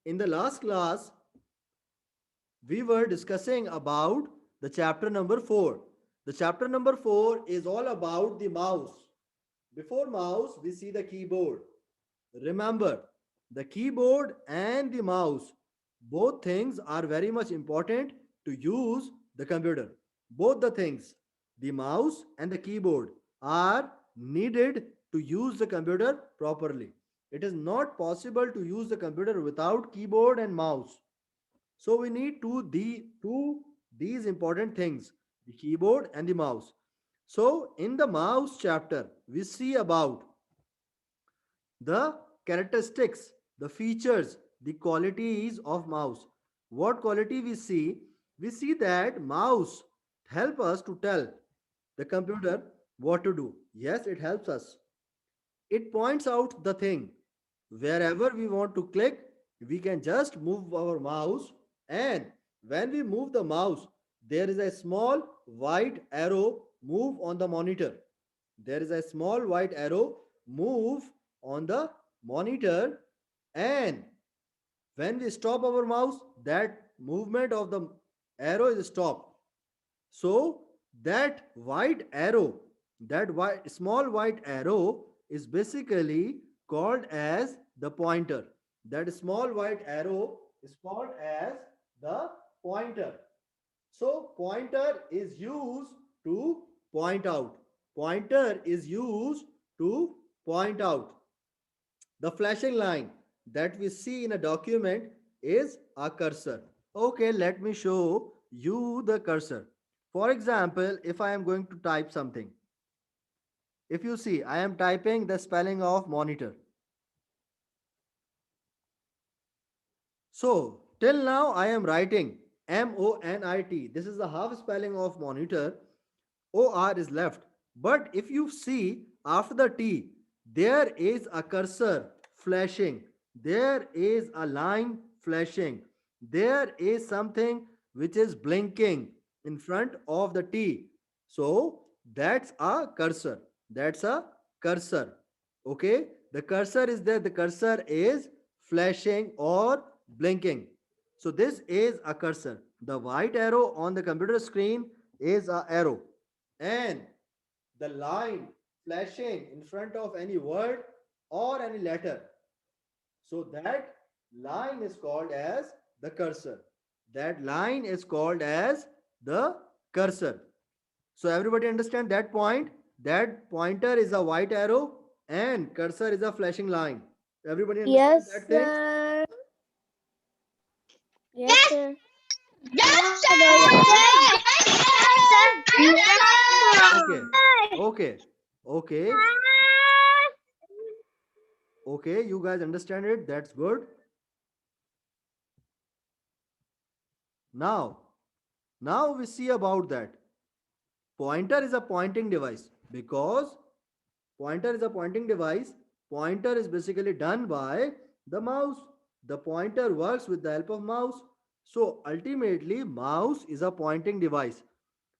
In the last class, we were discussing about the chapter number 4. The chapter number 4 is all about the mouse. Before mouse, we see the keyboard. Remember, the keyboard and the mouse, both things are very much important to use the computer. Both the things, the mouse and the keyboard, are needed to use the computer properly. It is not possible to use the computer without keyboard and mouse. So we need two these important things, the keyboard and the mouse. So in the mouse chapter, we see about the characteristics, the features, the qualities of mouse. What quality we see? We see that mouse help us to tell the computer what to do. Yes, it helps us. It points out the thing. Wherever we want to click, we can just move our mouse, and when we move the mouse, there is a small white arrow move on the monitor. There is a small white arrow move on the monitor, and when we stop our mouse, that movement of the arrow is stopped. So that white arrow, that small white arrow is basically called as the pointer. That small white arrow is called as the pointer. So pointer is used to point out. Pointer is used to point out. The flashing line that we see in a document is a cursor. Okay, let me show you the cursor. For example, if I am going to type something, if you see, I am typing the spelling of monitor. So, till now I am writing MONIT. This is the half spelling of monitor. OR is left. But if you see after the T, there is a cursor flashing. There is a line flashing. There is something which is blinking in front of the T. So that's a cursor. That's a cursor. Okay. The cursor is there. The cursor is flashing or blinking. So this is a cursor. The white arrow on the computer screen is a arrow, and the line flashing in front of any word or any letter. So that line is called as the cursor. That line is called as the cursor. So everybody understand that point? That pointer is a white arrow and cursor is a flashing line. Everybody understand Yes, that thing? sir. Yes, Yes, sir. yes, Yeah, sir. yes, sir. Yes, sir. Yes, Okay. sir. Okay. Okay. Okay. You guys understand it? That's good. Now, now we see about that. Pointer is a pointing device because pointer is a pointing device. Pointer is basically done by the mouse. The pointer works with the help of mouse. So ultimately, mouse is a pointing device.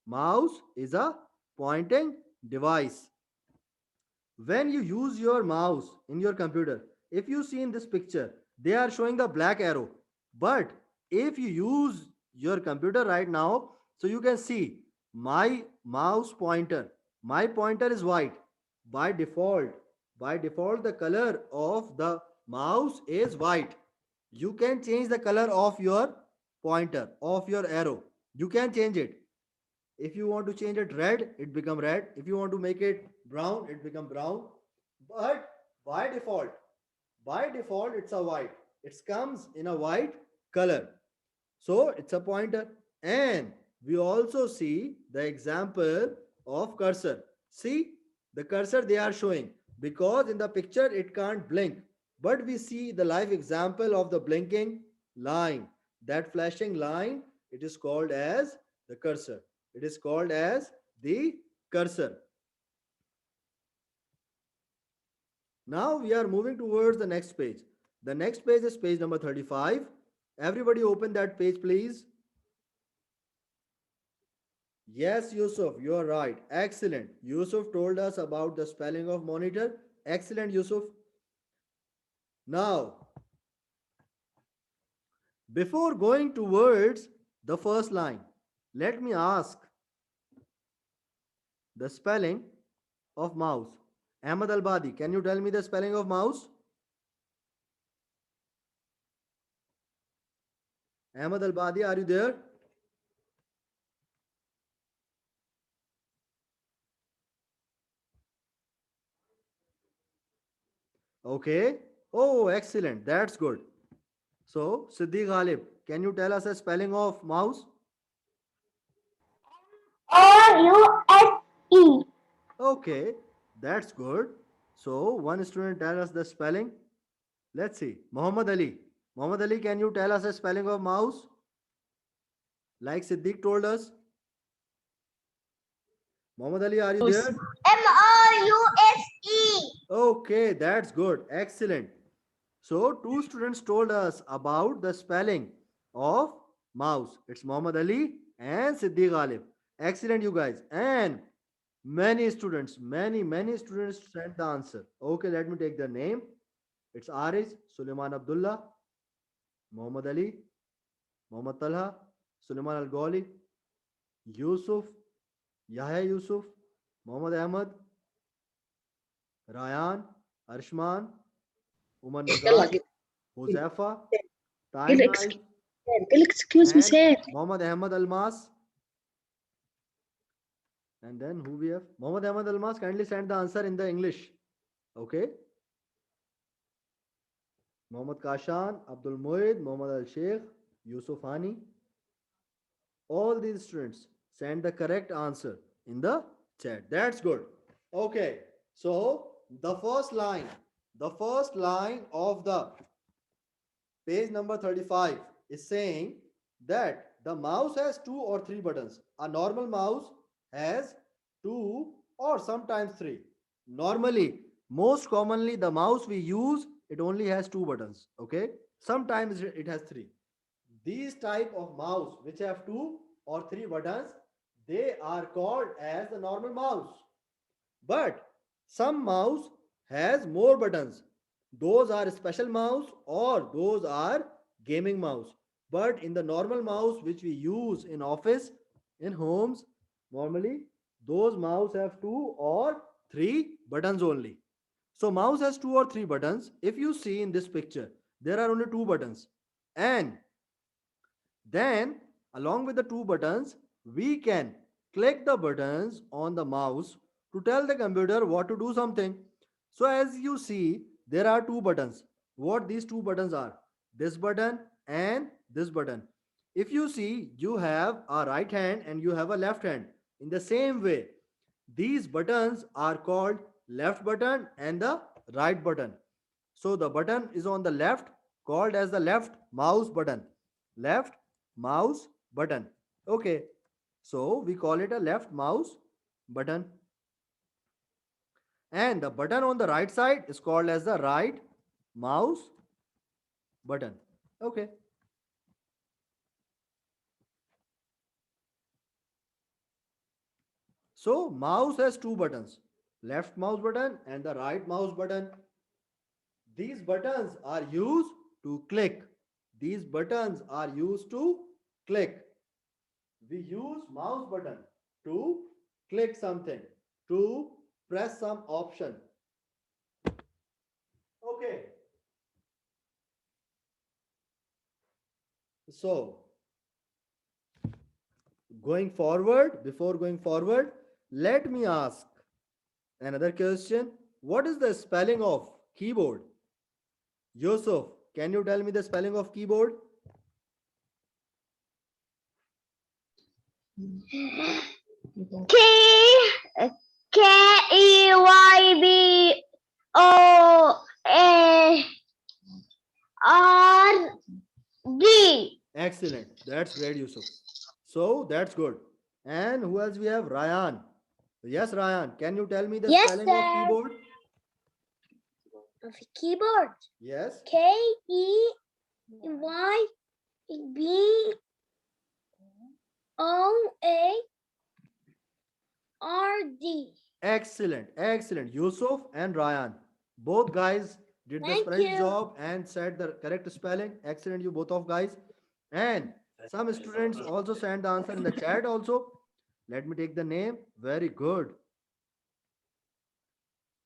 Mouse is a pointing device. When you use your mouse in your computer, if you see in this picture, they are showing the black arrow. But if you use your computer right now, so you can see my mouse pointer. My pointer is white by default. By default, the color of the mouse is white. You can change the color of your pointer, of your arrow. You can change it. If you want to change it red, it become red. If you want to make it brown, it become brown. But by default, it's a white. It comes in a white color. So it's a pointer. And we also see the example of cursor. See the cursor they are showing, because in the picture it can't blink. But we see the live example of the blinking line. That flashing line, it is called as the cursor. It is called as the cursor. Now we are moving towards the next page. The next page is page number 35. Everybody open that page, please. Yes, Yusuf, you are right. Excellent. Yusuf told us about the spelling of monitor. Excellent, Yusuf. Now, Before going towards the first line, let me ask the spelling of mouse. Ahmad Al-Badi, can you tell me the spelling of mouse? Ahmad Al-Badi, are you there? Okay. Oh, excellent. That's good. So, Siddiq Ghalib, can you tell us a spelling of mouse? Mouse. Okay, that's good. So, one student tell us the spelling. Let's see. Muhammad Ali. Muhammad Ali, can you tell us a spelling of mouse? Like Siddiq told us. Muhammad Ali, are you there? Mouse. Okay, that's good. Excellent. So, two students told us about the spelling of mouse. It's Muhammad Ali and Siddiq Ghalib. Excellent, you guys. And many students, many students sent the answer. Okay, let me take the name. It's Ariz, Suleiman Abdullah, Muhammad Ali, Muhammad Talha, Suleiman Al Ghali, Yusuf, Yahya Yusuf, Muhammad Ahmad, Ryan, Arshman, Umar يلا Nizar, Huzaifa, قل Taib اكسكيوز Naik, قل اكسكيوز مي and سير Muhammad Ahmad Almas. And then who we have? Muhammad Ahmad Almas, kindly send the answer in the English. Okay. Muhammad Kashan, Abdul Muid, Muhammad Al Sheikh, Yusuf Hani. All these students send the correct answer in the chat. That's good. Okay. So the first line of the page number 35 is saying that the mouse has two or three buttons. A normal mouse has two or sometimes three. Normally, most commonly, the mouse we use, it only has two buttons. Okay. Sometimes it has three. These type of mouse which have two or three buttons, they are called as the normal mouse. But some mouse has more buttons. Those are special mouse or those are gaming mouse. But in the normal mouse which we use in office, in homes, normally those mouse have two or three buttons only. So mouse has two or three buttons. If you see in this picture, there are only two buttons. And then, along with the two buttons, we can click the buttons on the mouse to tell the computer what to do something. So, as you see, there are two buttons. What these two buttons are? This button and this button. If you see, you have a right hand and you have a left hand. In the same way, these buttons are called left button and the right button. So the button is on the left, called as the left mouse button. Left mouse button. Okay. So we call it a left mouse button. And the button on the right side is called as the right mouse button. Okay. So mouse has two buttons, left mouse button and the right mouse button. These buttons are used to click. These buttons are used to click. We use mouse button to click something, to press some option. Okay. So, before going forward, let me ask another question. What is the spelling of keyboard? Yusuf, can you tell me the spelling of keyboard? K KEYBORD. Excellent. That's great, Yusuf. So that's good. And who else we have? Ryan. Yes, Ryan. Can you tell me the Yes, spelling of sir. keyboard? Of keyboard. Yes. KEYBORD. Excellent. Excellent. Yusuf and Ryan. Both guys did the Thank splendid you. job and said the correct spelling. Excellent, you both of guys. And some students also send the answer in the chat also. Let me take the name. Very good.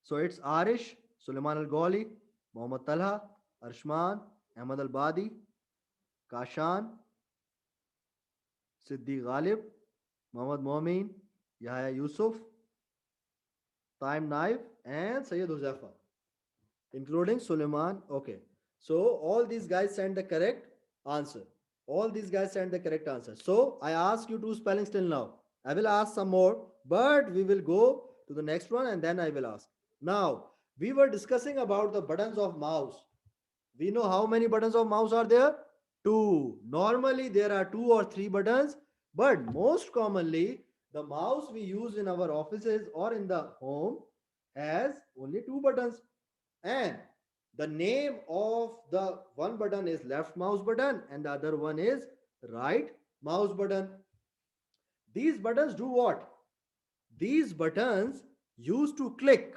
So it's Arish, Suleiman Al Ghali, Mohammad Talha, Arshman, Ahmad Al Badi, Kashan, Siddiq Ghalib, Mohammad Momin, Yahya Yusuf, Taim Naif, and Sayyid Huzaifa, including Suleiman. Okay. So all these guys sent the correct answer. All these guys sent the correct answer. So I ask you two spellings till now. I will ask some more, but we will go to the next one and then I will ask. Now, we were discussing about the buttons of mouse. We know how many buttons of mouse are there? Two. Normally there are two or three buttons, but most commonly the mouse we use in our offices or in the home has only two buttons. And the name of the one button is left mouse button and the other one is right mouse button. These buttons do what? These buttons used to click,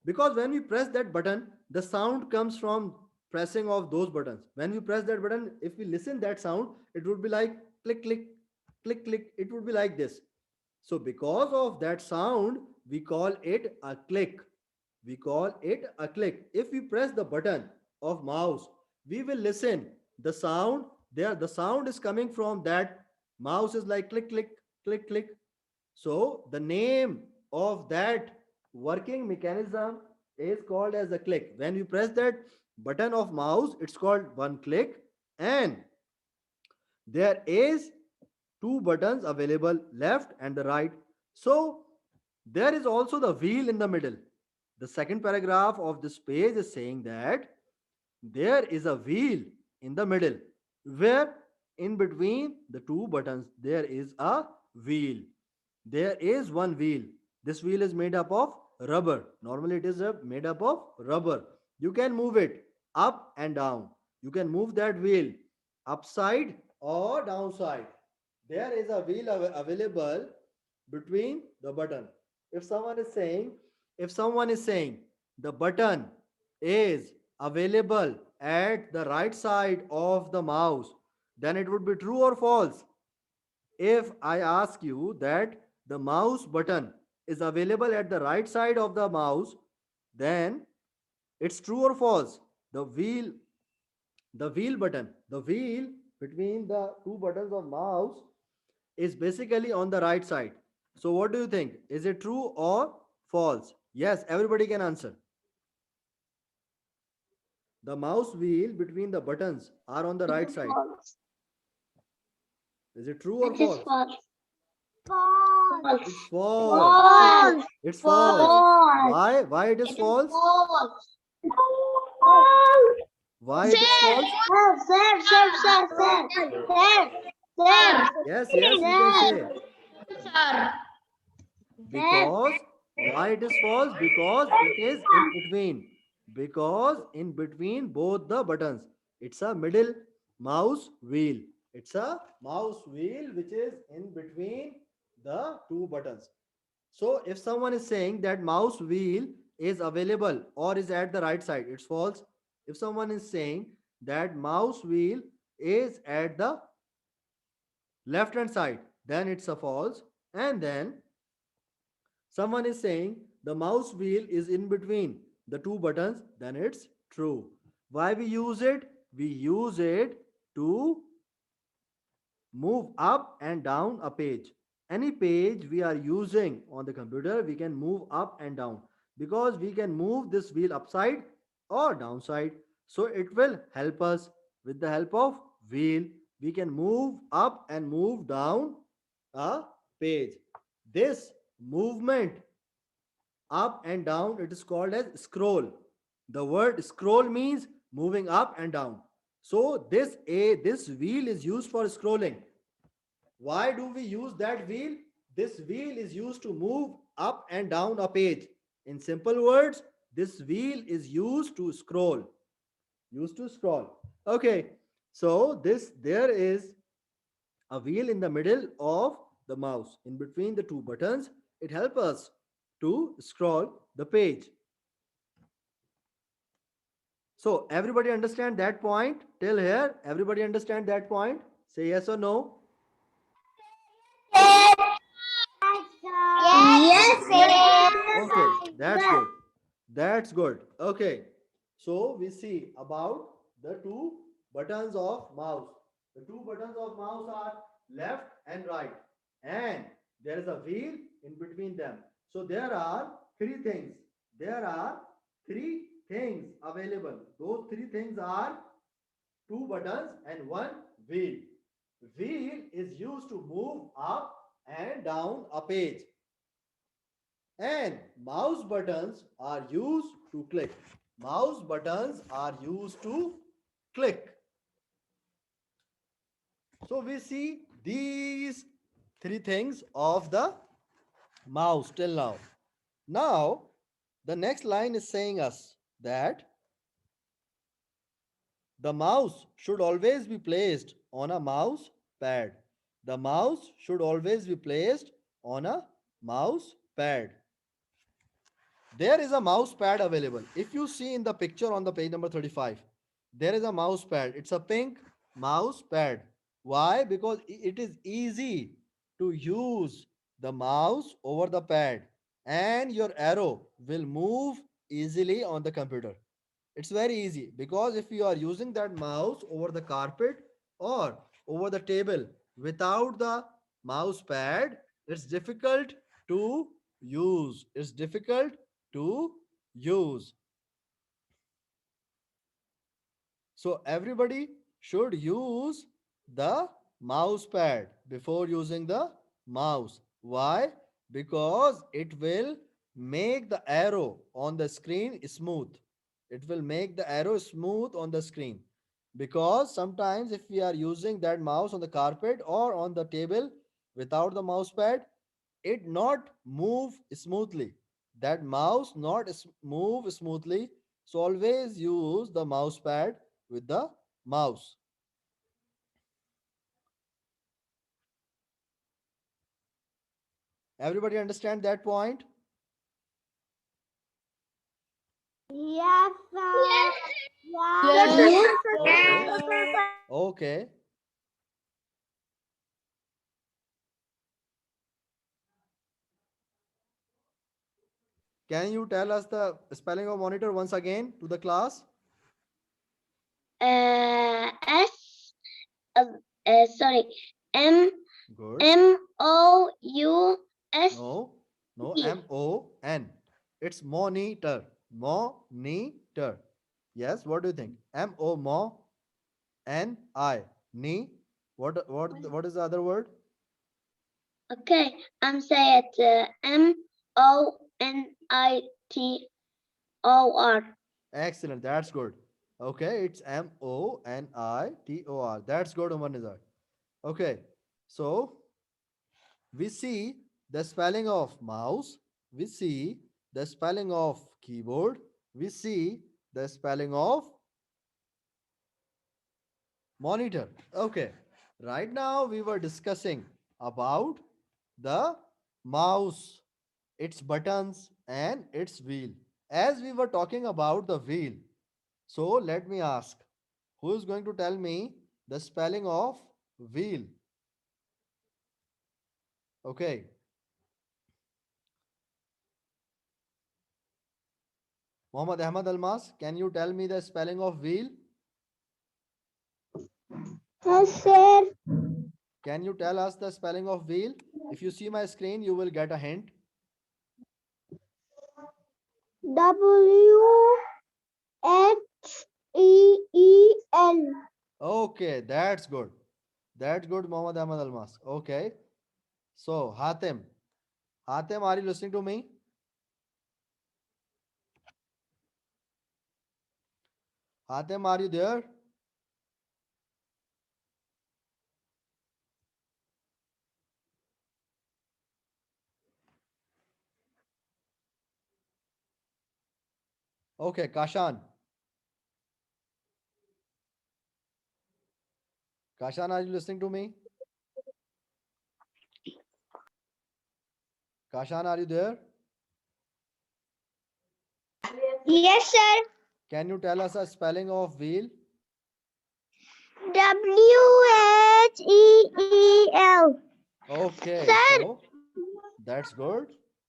because when we press that button the sound comes from pressing of those buttons. When we press that button, if we listen that sound, it would be like click click click click, it would be like this. So because of that sound we call it a click. We call it a click. If we press the button of mouse, we will listen the sound there. The sound is coming from that mouse is like click click click click. So the name of that working mechanism is called as a click. When you press that button of mouse, it's called one click. And there is two buttons available, left and the right. So there is also the wheel in the middle. The second paragraph of this page is saying that there is a wheel in the middle, where in between the two buttons there is a wheel. There is one wheel. This wheel is made up of rubber. Normally it is made up of rubber. You can move it up and down. You can move that wheel upside or downside. There is a wheel available between the button. If someone is saying, if someone is saying the button is available at the right side of the mouse, then it would be true or false. If I ask you that the mouse button is available at the right side of the mouse, then it's true or false. The wheel between the two buttons of mouse is basically on the right side. So what do you think? Is it true or false? Yes, everybody can answer. The mouse wheel between the buttons are on the right side. Is it true or It is false? false. It's false. False. It's false. False. Why? Why it is false? False. Why it is false? Sir. Yes, yes, you can say. Sir. Because why it is false? Because it is in between. Because in between both the buttons. It's a middle mouse wheel. It's a mouse wheel which is in between the two buttons. So if someone is saying that mouse wheel is available or is at the right side, it's false. If someone is saying that mouse wheel is at the left hand side, then it's a false. And then someone is saying the mouse wheel is in between the two buttons, then it's true. Why we use it? We use it to move up and down a page. Any page we are using on the computer, we can move up and down, because we can move this wheel upside or downside. So it will help us. With the help of wheel, we can move up and move down a page. This movement up and down, it is called as scroll. The word scroll means moving up and down. So this wheel is used for scrolling. Why do we use that wheel? This wheel is used to move up and down a page. In simple words, this wheel is used to scroll. Used to scroll. Okay. So there is a wheel in the middle of the mouse. In between the two buttons, it helps us to scroll the page. So everybody understand that point till here? Everybody understand that point? Say yes or no. Yes, sir. Okay, that's good. That's good. Okay. So we see about the two buttons of mouse. The two buttons of mouse are left and right. And there is a wheel in between them. So there are three things. There are three things available. Those three things are two buttons and one wheel. Wheel is used to move up and down a page. And mouse buttons are used to click. Mouse buttons are used to click. So we see these three things of the mouse till now. Now, the next line is saying us that the mouse should always be placed on a mouse pad. The mouse should always be placed on a mouse pad. There is a mouse pad available. If you see in the picture on the page number 35, there is a mouse pad. It's a pink mouse pad. Why? Because it is easy to use the mouse over the pad and your arrow will move easily on the computer. It's very easy because if you are using that mouse over the carpet or over the table without the mouse pad, it's difficult to use. It's difficult to use. So everybody should use the mouse pad before using the mouse. Why? Because it will make the arrow on the screen smooth. It will make the arrow smooth on the screen. Because sometimes if we are using that mouse on the carpet or on the table without the mouse pad, it not move smoothly. That mouse not move smoothly. So always use the mouse pad with the mouse. Everybody understand that point? Yes, sir. Yes. Okay. Okay. Can you tell us the spelling of monitor once again to the class? S. Sorry. M. Good. MOUS. No, no, MON. It's monitor. Monitor. Yes, what do you think? MONI. Ni. What is the other word? Okay. I'm saying it. MONITOR. Excellent. That's good. Okay, it's MONITOR. That's good, Umar Nizar. Okay, so we see the spelling of mouse, we see the spelling of keyboard, we see the spelling of monitor. Okay, right now we were discussing about the mouse, its buttons, and its wheel. As we were talking about the wheel, so let me ask, who is going to tell me the spelling of wheel? Okay, Muhammad Ahmad Almas, can you tell me the spelling of wheel? Yes, sir. Can you tell us the spelling of wheel? If you see my screen, you will get a hint. WHEEL. Okay, that's good. That's good, Muhammad Ahmad Almas. Okay. So, Hatem. Hatem, are you listening to me? Hatem, are you there? Okay, Kashan. Kashan, are you listening to me? Kashan, are you there? Yes, sir. Can you tell us a spelling of wheel? WHEEL. Okay, Sir. so that's good.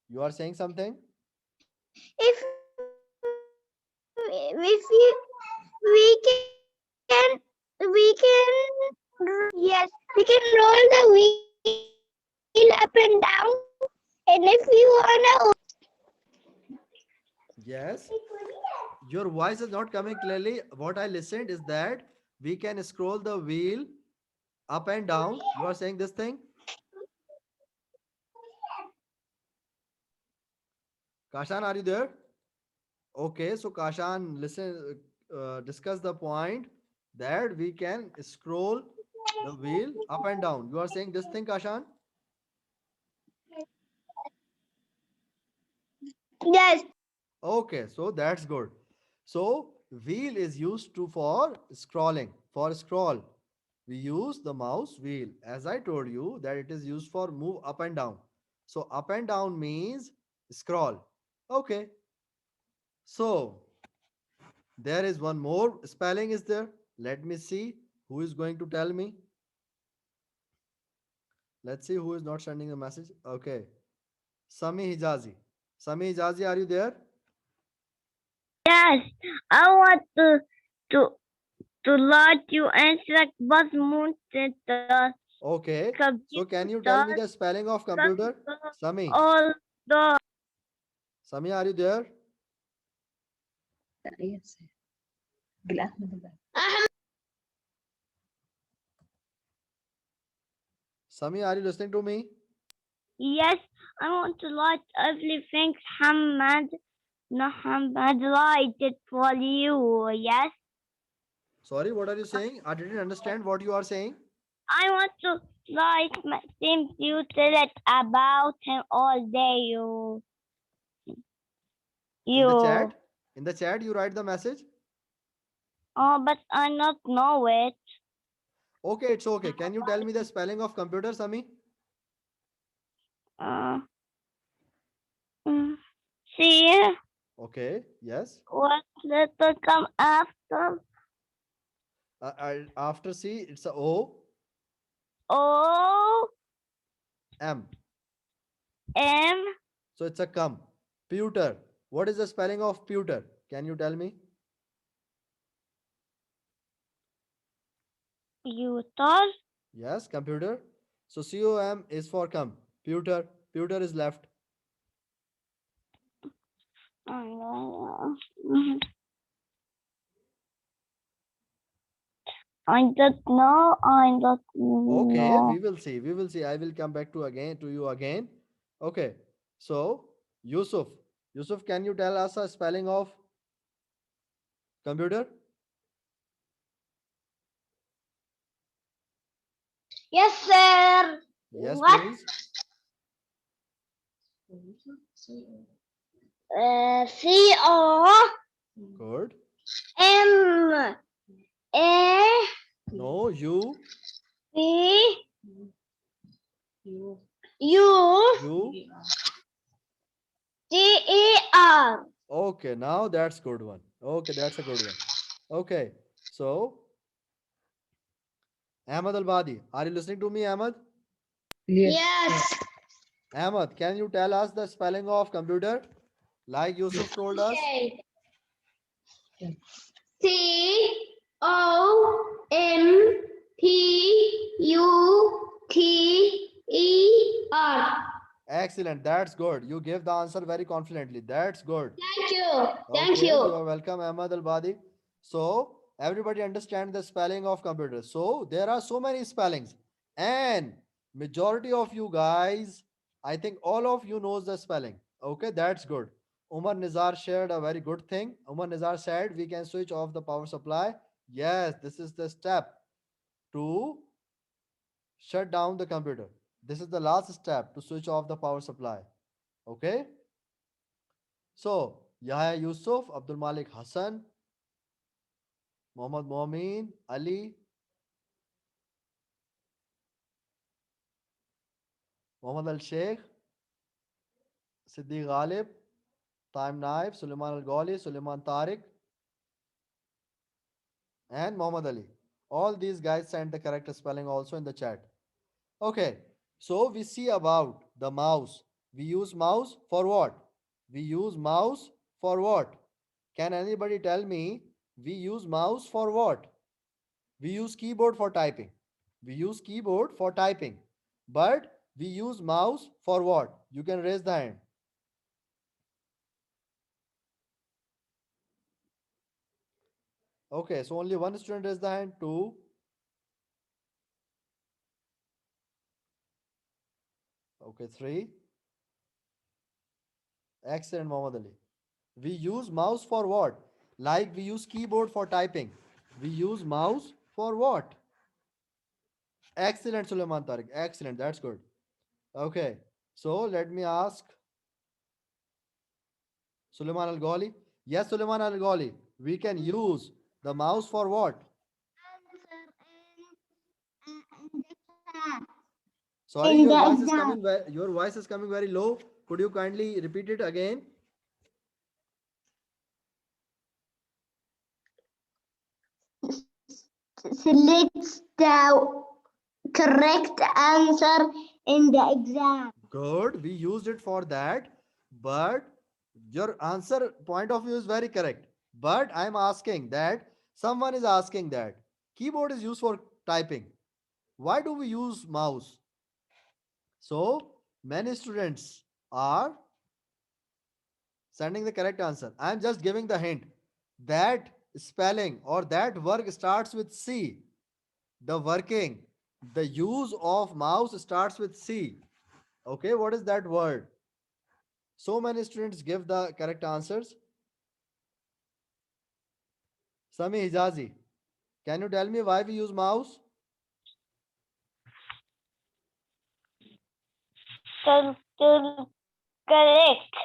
You are saying something? If we can we can yes, we can roll the wheel up and down, and if you wanna Yes. Your voice is not coming clearly. What I listened is that we can scroll the wheel up and down. You are saying this thing? Kashan, are you there? Okay, so Kashan, listen, discuss the point that we can scroll the wheel up and down. You are saying this thing, Kashan? yes. Okay, so that's good. So wheel is used to for scrolling, for scroll. We use the mouse wheel. As I told you that it is used for move up and down. So up and down means scroll. Okay. So there is one more spelling is there. Let me see who is going to tell me. Let's see who is not sending a message. Okay. Sami Hijazi. Sami Hijazi, are you there? Yes, I want to to let you answer what moon the Okay. So can you tell computer me the spelling of computer? Sami. all the Sami, are you there? Yes. بالأحمد الباب. Sami, are you listening to me? yes, I want to let everything Muhammad light it for you. Yes, Sorry, what are you saying? I didn't understand what you are saying. I want to like my same you tell it about him all day. In the You. chat? In the chat, you write the message. Oh, but I not know it. Okay, it's okay. Can you tell me the spelling of computer, Sami? Uh, mm, see Okay, yes. what letter come after After C, it's a O, O M. M So it's a come. Pewter. What is the spelling of pewter? Can you tell me? Uter. Yes, computer. So COM is for come. Pewter. Pewter is left. I don't know. I don't Okay, we know. will see. We will see. I will come back to you again. Okay. So Yusuf. Yusuf, can you tell us a spelling of computer? Yes, sir. Yes, What? please. C-O-M-A. Good. No, you. B You. U You. G E R. Okay, now that's good one. Okay, that's a good one. Okay. So Ahmad Al-Badi. Are you listening to me, Ahmad? Yes. Yes. Ahmad, can you tell us the spelling of computer? Like Yusuf told us? Okay. Yes. COMPUTER. Excellent. That's good. You gave the answer very confidently. That's good. Thank you. Thank Okay, you you. are welcome, Ahmad Al-Badi. So, everybody understand the spelling of computer. So, there are so many spellings. And majority of you guys, I think all of you knows the spelling. Okay, that's good. Umar Nizar shared a very good thing. Umar Nizar said we can switch off the power supply. Yes, this is the step to shut down the computer. This is the last step to switch off the power supply. Okay. So, Yahya Yusuf, Abdul Malik Hassan, Muhammad Momin, Ali, Muhammad Al Sheikh, Siddiq Ghalib, Taim Naib, Suleiman Al Ghali, Suleiman Tariq, and Muhammad Ali. All these guys sent the correct spelling also in the chat. Okay. So we see about the mouse. We use mouse for what? We use mouse for what? Can anybody tell me we use mouse for what? We use keyboard for typing. We use keyboard for typing. But we use mouse for what? You can raise the hand. Okay, so only one student raised the hand. Two. Okay, three. Excellent, Mohammed Ali. We use mouse for what? Like we use keyboard for typing. We use mouse for what? Excellent, Suleiman Tariq. Excellent. That's good. Okay. So let me ask Suleiman Al Ghali. Yes, Suleiman Al Ghali. We can use the mouse for what? Sorry, In your the voice is exam. coming. Your voice is coming very low. Could you kindly repeat it again? Select the correct answer in the exam. Good. We used it for that. But your answer point of view is very correct. But I'm asking that someone is asking that keyboard is used for typing. Why do we use mouse? So many students are sending the correct answer. I'm just giving the hint that spelling or that work starts with C. The working, the use of mouse starts with C. Okay, what is that word? So many students give the correct answers. Sami Hijazi, can you tell me why we use mouse? To correct.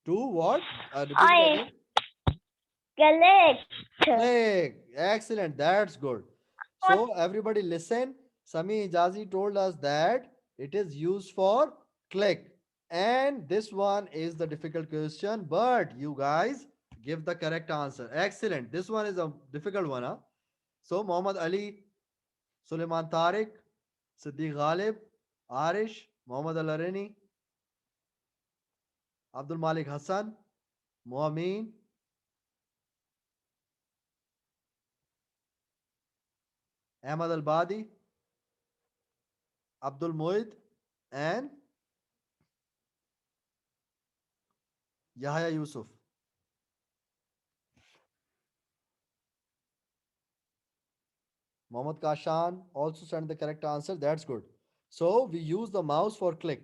To what? Repeat it I again. correct. Click. Excellent. That's good. So everybody listen. Sami Hijazi told us that it is used for click. And this one is the difficult question, but you guys give the correct answer. Excellent. This one is a difficult one. Huh? So Muhammad Ali, Suleiman Tariq, Siddiq Ghalib, Arish, Muhammad Al Arini, Abdul Malik Hassan, Moamin, Ahmad Al Badi, Abdul Muid, and Yahya Yusuf. Mohammad Kashan also sent the correct answer. That's good. So we use the mouse for click.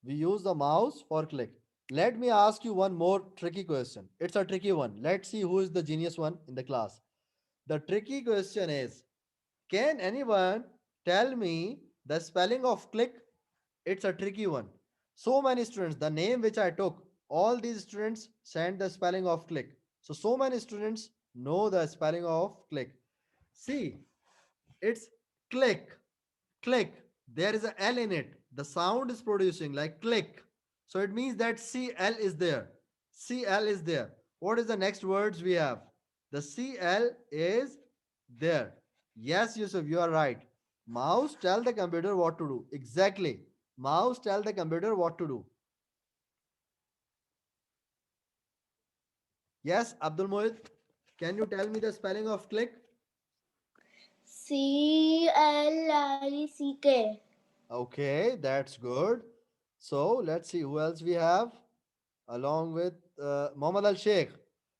We use the mouse for click. Let me ask you one more tricky question. It's a tricky one. Let's see who is the genius one in the class. The tricky question is, can anyone tell me the spelling of click? It's a tricky one. So many students, the name which I took, all these students sent the spelling of click. So many students know the spelling of click. See, it's click, click. There is a L in it. The sound is producing like click. So it means that CL is there. CL is there. What is the next words we have? The CL is there. Yes, Yusuf, you are right. Mouse tell the computer what to do. Exactly. Mouse tell the computer what to do. Yes, Abdul Mohit, can you tell me the spelling of click? CLICK. Okay, that's good. So let's see who else we have along with Mohammad Al Sheikh.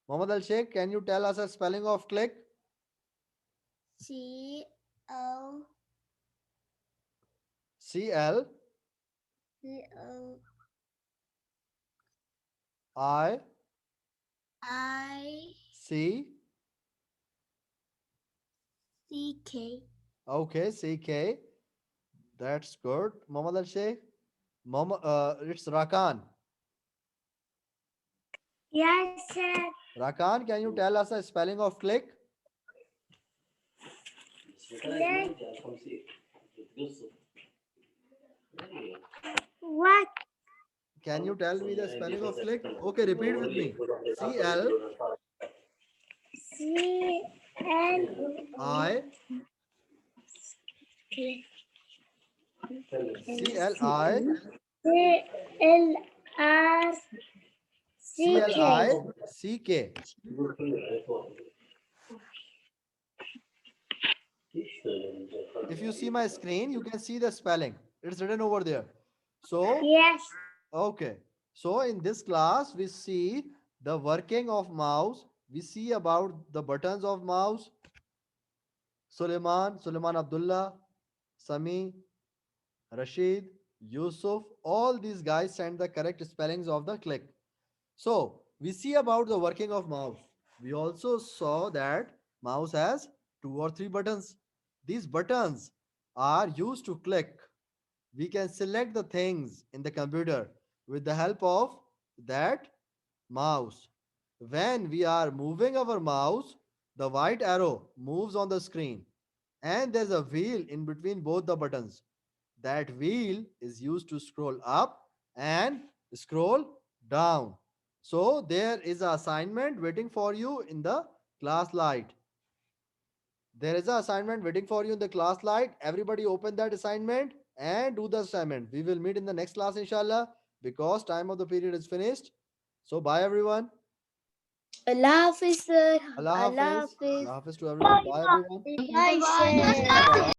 Mohammad Al Sheikh, can you tell us a spelling of click? CL CL I I C. CK. Okay, CK. That's good. Mohammad Al Sheikh. It's Rakan. Yes, sir. Rakan, can you tell us a spelling of click? What? Can you tell me the spelling of click? Okay, repeat with me. CL CL I C-L-I, C-L-I-C-K. If you see my screen, you can see the spelling. It's written over there. So, Yes. okay. So in this class, we see the working of mouse. We see about the buttons of mouse. Suleiman Abdullah, Sami, Rashid, Yusuf, all these guys sent the correct spellings of the click. So we see about the working of mouse. We also saw that mouse has 2 or 3 buttons. These buttons are used to click. We can select the things in the computer with the help of that mouse. When we are moving our mouse, the white arrow moves on the screen and there's a wheel in between both the buttons. That wheel is used to scroll up and scroll down. So there is an assignment waiting for you in the class light. There is an assignment waiting for you in the class light. Everybody open that assignment and do the assignment. We will meet in the next class, inshallah, because time of the period is finished. So bye everyone. Allah Hafiz, sir. Allah Allah Hafiz. Hafiz. Allah Hafiz to everyone. Bye everyone. Bye, sir. Bye.